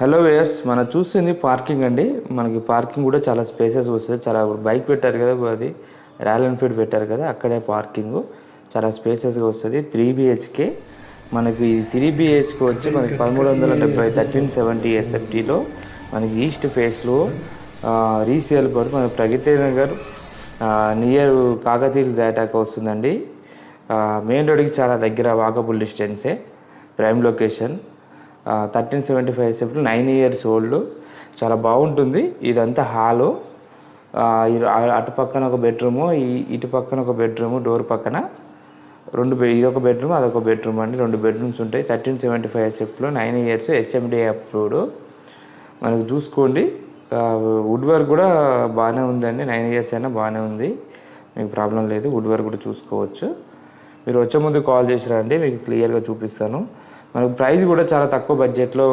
Hello వేయర్స్, మనం చూస్తుంది parking అండి. మనకి పార్కింగ్ కూడా చాలా స్పేసెస్ వస్తుంది. చాలా బైక్ పెట్టారు కదా, అది రాయల్ ఎన్ఫీల్డ్ పెట్టారు కదా, అక్కడే పార్కింగ్ చాలా స్పేసెస్గా వస్తుంది. 3 BHK. మనకి 3 BHK వచ్చి మనకి 1370 1370 SFTలో మనకి ఈస్ట్ ఫేస్లో రీసేల్ పడి మన ప్రగతి నగర్ నియర్ కాకతీయులు జాటాక్ వస్తుందండి. మెయిన్ రోడ్కి చాలా దగ్గర, walkable డిస్టెన్సే, prime location. 1375 SFT, 9 years old. చాలా బాగుంటుంది. ఇదంతా హాలు, అటు పక్కన ఒక బెడ్రూము, ఇటు పక్కన ఒక బెడ్రూము, డోర్ పక్కన ఇదొక బెడ్రూమ్, అదొక బెడ్రూమ్ అండి. 2 bedrooms ఉంటాయి. 1375 SFTలో 9 years, HMD అప్రూవ్డ్. మనకు చూసుకోండి. వుడ్ వర్క్ కూడా బాగానే ఉందండి. 9 years అయినా బాగానే ఉంది, మీకు ప్రాబ్లం లేదు. వుడ్ వర్క్ కూడా చూసుకోవచ్చు. మీరు వచ్చే ముందు కాల్ చేసి రండి, మీకు క్లియర్గా చూపిస్తాను. మనకు ప్రైస్ కూడా చాలా తక్కువ బడ్జెట్లో